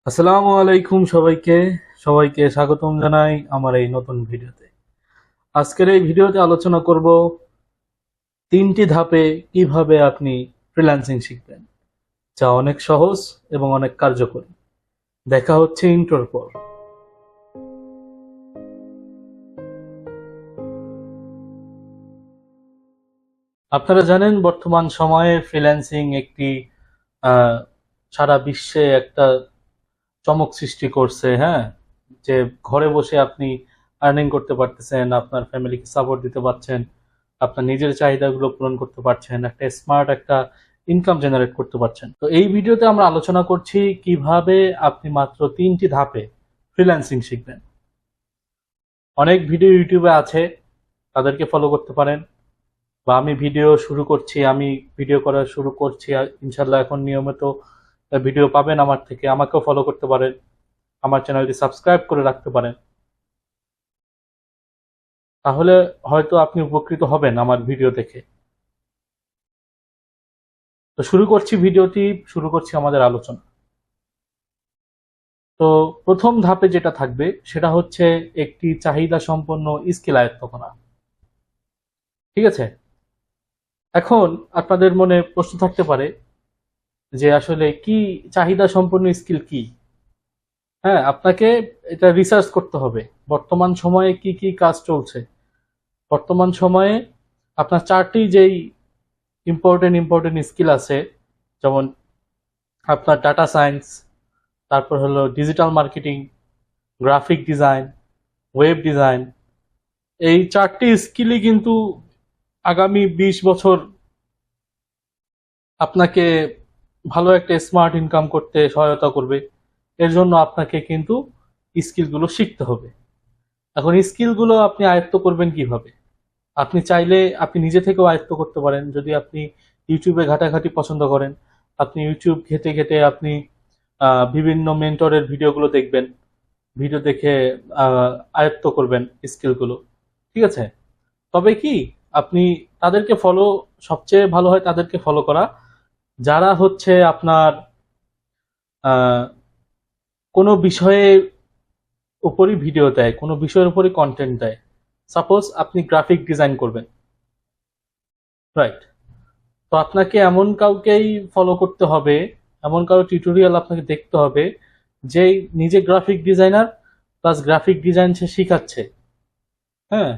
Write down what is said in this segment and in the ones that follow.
আসসালামু আলাইকুম সবাইকে সবাইকে স্বাগতম জানাই আমার এই নতুন ভিডিওতে। আজকের এই ভিডিওতে আলোচনা করব তিনটি ধাপে কিভাবে আপনি ফ্রিল্যান্সিং শিখবেন, যা অনেক সহজ এবং অনেক কার্যকরী। দেখা হচ্ছে ইন্ট্রোর পর। আপনারা জানেন বর্তমান সময়ে ফ্রিল্যান্সিং একটি আহ, সারা বিশ্বে একটা চমক সৃষ্টি করছে। হ্যাঁ, যে ঘরে বসে আপনি আর্নিং করতে পারতেছেন, আপনার ফ্যামিলিকে সাপোর্ট দিতে পারছেন, আপনার নিজের চাহিদাগুলো পূরণ করতে পারছেন, একটা স্মার্ট একটা ইনকাম জেনারেট করতে পারছেন। তো এই ভিডিওতে আমরা আলোচনা করছি কিভাবে আপনি মাত্র তিনটি ধাপে ফ্রিল্যান্সিং শিখবেন। অনেক ভিডিও ইউটিউবে আছে, তাদেরকে ফলো করতে পারেন। বা আমি ভিডিও করা শুরু করছি, আর ইনশাল্লাহ এখন নিয়মিত ভিডিও পাবেন আমার থেকে। আমাকেও ফলো করতে পারেন, আমার চ্যানেলটি সাবস্ক্রাইব করে রাখতে পারেন। তাহলে হয়তো আপনি উপকৃত হবেন আমার ভিডিও দেখে। তো শুরু করছি আমাদের আলোচনা। তো প্রথম ধাপে যেটা থাকবে সেটা হচ্ছে একটি চাহিদা সম্পন্ন স্কিল আয়ত্ত করা। ঠিক আছে? এখন আপনাদের মনে প্রশ্ন থাকতে পারে যে আসলে কি চাহিদা সম্পন্ন স্কিল কি? হ্যাঁ, আপনাকে এটা রিসার্চ করতে হবে। বর্তমান সময়ে কি কি কাজ চলছে, বর্তমান সময়ে আপনার চারটি যেই ইম্পর্টেন্ট স্কিল আছে, যেমন আপনার ডাটা সায়েন্স, তারপর হলো digital marketing, graphic design, web design. এই চারটি স্কিলই কিন্তু আগামী 20 বছর আপনাকে ভালো একটা স্মার্ট ইনকাম করতে সহায়তা করবে। এর জন্য আপনাকে কিন্তু স্কিলগুলো শিখতে হবে। এখন স্কিলগুলো আপনি আয়ত্ত করবেন কিভাবে? আপনি চাইলে আপনি নিজে থেকেও আয়ত্ত করতে পারেন। যদি আপনি ইউটিউবে ঘাটাঘাটি পছন্দ করেন, আপনি ইউটিউব ঘেটে ঘেটে আপনি বিভিন্ন মেন্টরের ভিডিওগুলো দেখবেন, ভিডিও দেখে আয়ত্ত করবেন স্কিলগুলো। ঠিক আছে? তবে কি, আপনি তাদেরকে ফলো, সবচেয়ে ভালো হয় তাদেরকে ফলো করা যারা হচ্ছে আপনার আহ, কোনো বিষয়ে উপরই ভিডিও দেয়, কোনো বিষয়ের উপরই কন্টেন্ট দেয়। সাপোজ আপনি গ্রাফিক ডিজাইন করবেন, রাইট? তো আপনাকে এমন কাউকেই ফলো করতে হবে, এমন কারো টিউটোরিয়াল আপনাকে দেখতে হবে যে নিজে graphic designer plus graphic design সে শিখাচ্ছে। হ্যাঁ,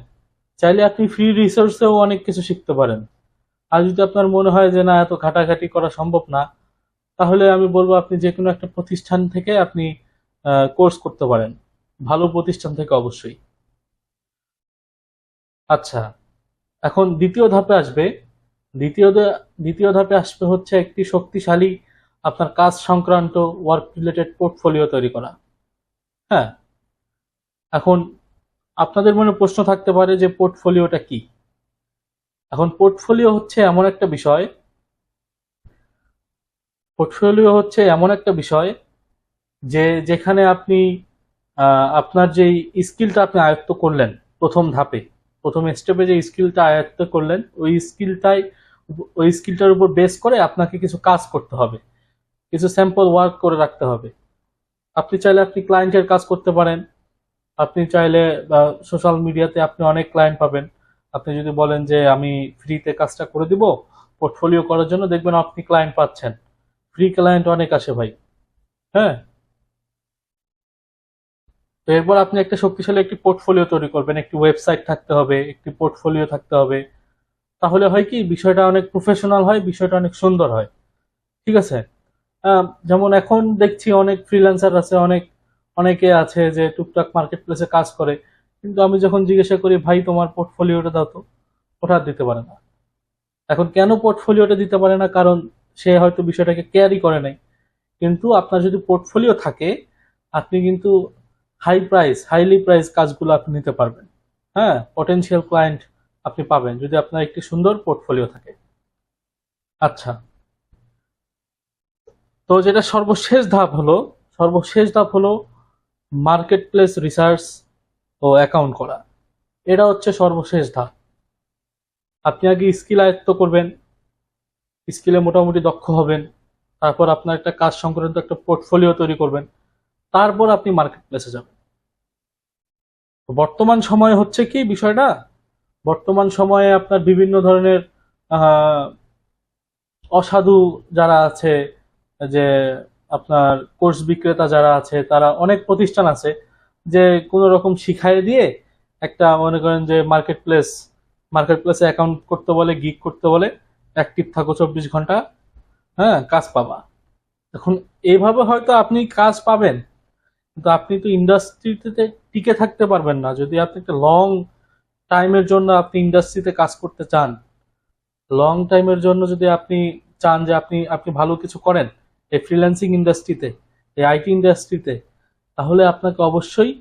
চাইলে আপনি ফ্রি রিসোর্সেও অনেক কিছু শিখতে পারেন। আর যদি আপনার মনে হয় যে না, এত ঘাটাঘাটি করা সম্ভব না, তাহলে আমি বলবো আপনি যে কোনো একটা প্রতিষ্ঠান থেকে আপনি কোর্স করতে পারেন, ভালো প্রতিষ্ঠান থেকে অবশ্যই। আচ্ছা, এখন দ্বিতীয় দ্বিতীয় ধাপে আসবে হচ্ছে একটি শক্তিশালী আপনার কাজ সংক্রান্ত ওয়ার্ক রিলেটেড পোর্টফোলিও তৈরি করা। হ্যাঁ, এখন আপনাদের মনে প্রশ্ন থাকতে পারে যে পোর্টফোলিওটা কি? এখন পোর্টফোলিও হচ্ছে এমন একটা বিষয় যে যেখানে আপনি আপনার যেই স্কিলটা আপনি আয়ত্ত করলেন প্রথম ধাপে, প্রথম স্টেপে যে স্কিলটা আয়ত্ত করলেন, ওই স্কিলটার উপর বেস করে আপনাকে কিছু কাজ করতে হবে, কিছু স্যাম্পল ওয়ার্ক করে রাখতে হবে। আপনি চাইলে আপনি ক্লায়েন্টের কাজ করতে পারেন। আপনি চাইলে সোশ্যাল মিডিয়াতে আপনি অনেক ক্লায়েন্ট পাবেন। আপনি যদি বলেন যে আমি ফ্রিতে কাজটা করে দিব পোর্টফোলিও করার জন্য, দেখবেন আপনি ক্লায়েন্ট পাচ্ছেন। ফ্রি ক্লায়েন্ট অনেক আসে ভাই। হ্যাঁ, তো এরপর আপনি একটা শক্তিশালী একটি পোর্টফোলিও তৈরি করবেন, একটি ওয়েবসাইট থাকতে হবে, একটি পোর্টফোলিও থাকতে হবে। তাহলে হয় কি, বিষয়টা অনেক প্রফেশনাল হয়, বিষয়টা অনেক সুন্দর হয়। ঠিক আছে? যেমন এখন দেখছি অনেক ফ্রিল্যান্সার আছে, অনেকে আছে যে টুকটাক মার্কেট প্লেসে কাজ করে, কিন্তু আমি যখন জিজ্ঞাসা করি ভাই তোমার পোর্টফোলিওটা দাও তো, ওটা আর দিতে পারে না। এখন কেন পোর্টফোলিওটা দিতে পারে না? কারণ সে হয়তো বিষয়টাকে কেয়ারই করে নাই। কিন্তু আপনার যদি পোর্টফোলিও থাকে, আপনি কিন্তু হাইলি প্রাইস কাজগুলো আপনি নিতে পারবেন। হ্যাঁ, পটেনশিয়াল ক্লায়েন্ট আপনি পাবেন যদি আপনার একটি সুন্দর পোর্টফোলিও থাকে। আচ্ছা, তো যেটা সর্বশেষ ধাপ হলো market place research O account করা। এটা হচ্ছে সর্বশেষ ধাপ। আপনি আগে স্কিল আয়ত্ত করবেন, স্কিলে মোটামুটি দক্ষ হবেন, তারপর আপনার একটা কাজ সংক্রান্ত একটা পোর্টফোলিও তৈরি করবেন। তারপর আপনি মার্কেট প্লেসে যাবেন। তো বর্তমান সময়ে হচ্ছে কি বিষয়টা, বর্তমান সময়ে আপনার বিভিন্ন ধরনের আহ, অসাধু যারা আছে, যে আপনার কোর্স বিক্রেতা যারা আছে, তারা অনেক প্রতিষ্ঠান আছে যে কোনো রকম শিখাই দিয়ে একটা মনে করেন যে মার্কেট প্লেসে অ্যাকাউন্ট করতে বলে, গিগ করতে বলে, অ্যাক্টিভ থাকো 24 ঘন্টা, হ্যাঁ কাজ পাবা। এখন এইভাবে হয়তো আপনি কাজ পাবেন, কিন্তু আপনি তো ইন্ডাস্ট্রিতে টিকে থাকতে পারবেন না। যদি আপনি একটা লং টাইমের জন্য আপনি ইন্ডাস্ট্রিতে কাজ করতে চান, লং টাইমের জন্য যদি আপনি চান যে আপনি আপনি ভালো কিছু করেন এই ফ্রিল্যান্সিং ইন্ডাস্ট্রিতে, এই আইটি ইন্ডাস্ট্রিতে, তাহলে আপনাকে অবশ্যই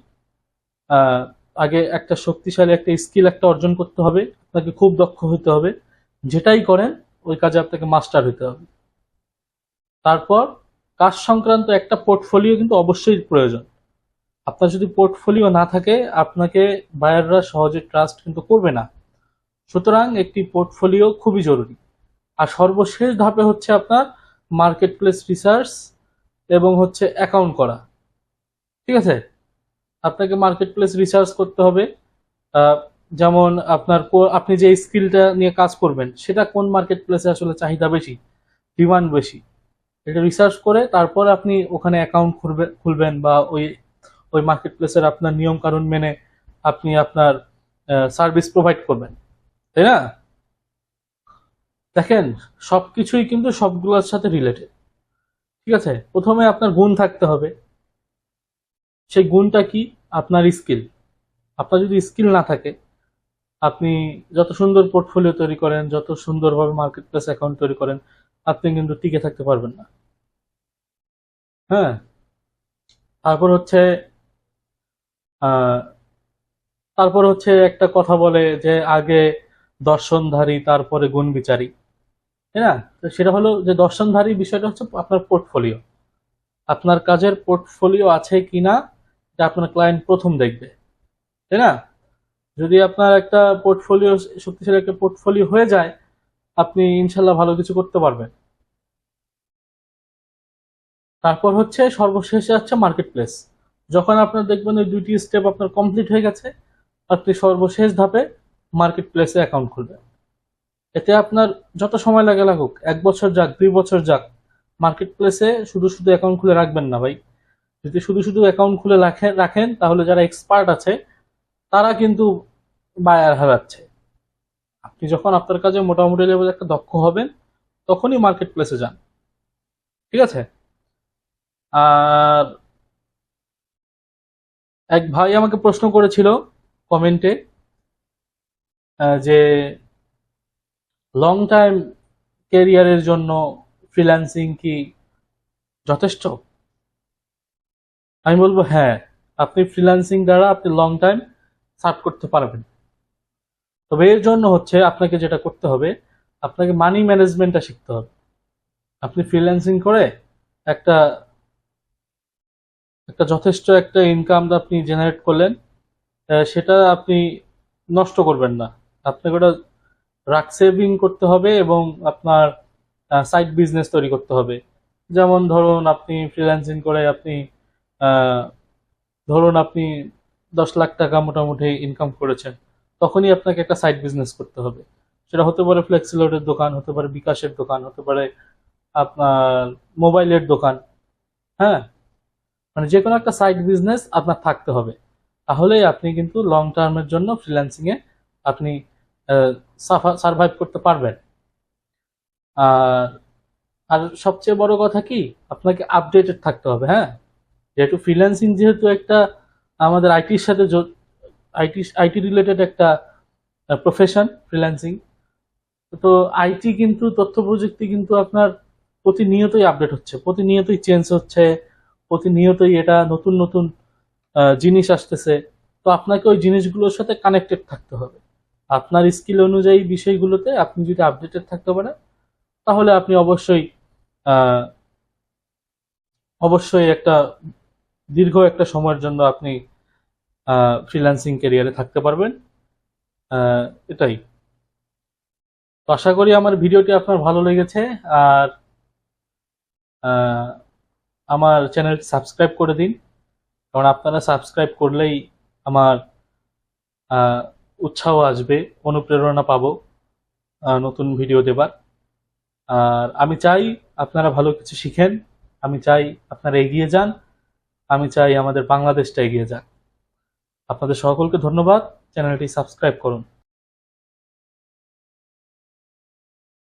আহ, আগে একটা শক্তিশালী একটা স্কিল একটা অর্জন করতে হবে, আপনাকে খুব দক্ষ হতে হবে, যেটাই করেন ওই কাজে আপনাকে মাস্টার হতে হবে। তারপর কাজ সংক্রান্ত একটা পোর্টফোলিও কিন্তু অবশ্যই প্রয়োজন। আপনার যদি পোর্টফোলিও না থাকে, আপনাকে বায়াররা সহজে ট্রাস্ট কিন্তু করবে না। সুতরাং একটি পোর্টফোলিও খুবই জরুরি। আর সর্বশেষ ধাপে হচ্ছে আপনার মার্কেট প্লেস রিসার্চ এবং হচ্ছে অ্যাকাউন্ট করা। ঠিক আছে, আপনাকে মার্কেট প্লেস রিসার্চ করতে হবে। আহ, যেমন আপনি যে স্কিলটা নিয়ে কাজ করবেন সেটা কোন মার্কেট প্লেসে আসলে চাহিদা বেশি, ডিমান্ড বেশি, এটা রিসার্চ করে তারপর আপনি ওখানে অ্যাকাউন্ট খুলবেন, বা ওই ওই মার্কেট প্লেসের আপনার নিয়ম কানুন মেনে আপনি আপনার সার্ভিস প্রোভাইড করবেন, তাই না? দেখেন, সবকিছুই কিন্তু সবগুলোর সাথে রিলেটেড। ঠিক আছে, প্রথমে আপনার গুণ থাকতে হবে। সেই গুণটা কি? আপনার স্কিল। আপনার যদি স্কিল না থাকে, আপনি যত সুন্দর পোর্টফোলিও তৈরি করেন, যত সুন্দরভাবে মার্কেট প্লেস অ্যাকাউন্ট তৈরি করেন, আপনি কিন্তু টিকে থাকতে পারবেন না। হ্যাঁ, তারপর হচ্ছে আহ তারপর হচ্ছে একটা কথা বলে যে আগে দর্শনধারী তারপরে গুণ বিচারী, তাই না? তো সেটা হলো যে দর্শনধারী বিষয়টা হচ্ছে আপনার পোর্টফোলিও। আপনার কাজের পোর্টফোলিও আছে কিনা এটা আপনার ক্লায়েন্ট প্রথম দেখবে, তাই না? যদি আপনার একটা পোর্টফোলিও, শক্তিশালী একটা পোর্টফোলিও হয়ে যায়, আপনি ইনশাল্লাহ ভালো কিছু করতে পারবেন। তারপর হচ্ছে সর্বশেষে হচ্ছে মার্কেট প্লেস। যখন আপনার দেখবেন ওই দুইটি স্টেপ আপনার কমপ্লিট হয়ে গেছে, আপনি সর্বশেষ ধাপে মার্কেট প্লেসে অ্যাকাউন্ট খুলবেন। এতে আপনার যত সময় লাগে লাগুক, 1 বছর যাক, 2 বছর যাক, মার্কেট প্লেসে শুধু শুধু অ্যাকাউন্ট খুলে রাখবেন না ভাই। যদি শুধু শুধু অ্যাকাউন্ট খুলে রাখেন তাহলে যারা এক্সপার্ট আছে তারা কিন্তু বায়ার হারাচ্ছে। আপনি যখন আপনার কাজে মোটামুটি লেভেল একটা দক্ষ হবেন, তখনই মার্কেট প্লেসে যান। ঠিক আছে। আর এক ভাই আমাকে প্রশ্ন করেছিল কমেন্টে, যে লং টাইম ক্যারিয়ারের জন্য ফ্রিল্যান্সিং কি যথেষ্ট? আমি বলবো হ্যাঁ, আপনি ফ্রিল্যান্সিং দ্বারা আপনি লং টাইম সার্ভ করতে পারবেন। তবে এর জন্য হচ্ছে আপনাকে যেটা করতে হবে, আপনাকে মানি ম্যানেজমেন্টটা শিখতে হবে। আপনি ফ্রিল্যান্সিং করে একটা একটা যথেষ্ট একটা ইনকাম আপনি জেনারেট করলেন, সেটা আপনি নষ্ট করবেন না। আপনাকে ওটা সেভিং করতে হবে এবং আপনার সাইড বিজনেস তৈরি করতে হবে। যেমন ধরুন আপনি ফ্রিল্যান্সিং করে আহ, আপনি 10 লাখ টাকা মোটামুটি ইনকাম করেছেন, তখনই আপনাকে একটা সাইড বিজনেস করতে হবে। সেটা হতে পারে ফ্লেক্সিলোডের দোকান, হতে পারে বিকাশের দোকান, হতে পারে আপনার মোবাইলের দোকান। হ্যাঁ, মানে যে কোনো একটা সাইড বিজনেস আপনার থাকতে হবে, তাহলেই আপনি কিন্তু লং টার্মের জন্য ফ্রিল্যান্সিং এ আপনি সার্ভাইভ করতে পারবেন। আর আর সবচেয়ে বড় কথা কি, আপনাকে আপডেটেড থাকতে হবে। হ্যাঁ, যেহেতু ফ্রিল্যান্সিং যেহেতু একটা আমাদের আইটির সাথে আইটি রিলেটেড একটা প্রফেশন ফ্রিল্যান্সিং, তো আইটি কিন্তু তথ্য প্রযুক্তি কিন্তু আপনার প্রতিনিয়তই আপডেট হচ্ছে, প্রতিনিয়তই চেঞ্জ হচ্ছে, প্রতিনিয়তই এটা নতুন নতুন জিনিস আসতেছে। তো আপনাকে ওই জিনিসগুলোর সাথে কানেক্টেড থাকতে হবে। আপনার স্কিল অনুযায়ী বিষয়গুলোতে আপনি যদি আপডেটেড থাকতে পারেন, তাহলে আপনি আহ, অবশ্যই একটা দীর্ঘ একটা সময়ের জন্য আপনি ফ্রিল্যান্সিং ক্যারিয়ারে থাকতে পারবেন। এটাই। তো আশা করি আমার ভিডিওটি আপনার ভালো লেগেছে। আর আহ, আমার চ্যানেলটি সাবস্ক্রাইব করে দিন। কারণ আপনারা সাবস্ক্রাইব করলেই আমার উৎসাহ আসবে, অনুপ্রেরণা পাবো নতুন ভিডিও দেবার। আর আমি চাই আপনারা ভালো কিছু শিখেন, আমি চাই আপনারা এগিয়ে যান, আমি চাই আমাদের বাংলাদেশটা এগিয়ে যাক। আপনাদের সকলকে ধন্যবাদ। চ্যানেলটি সাবস্ক্রাইব করুন।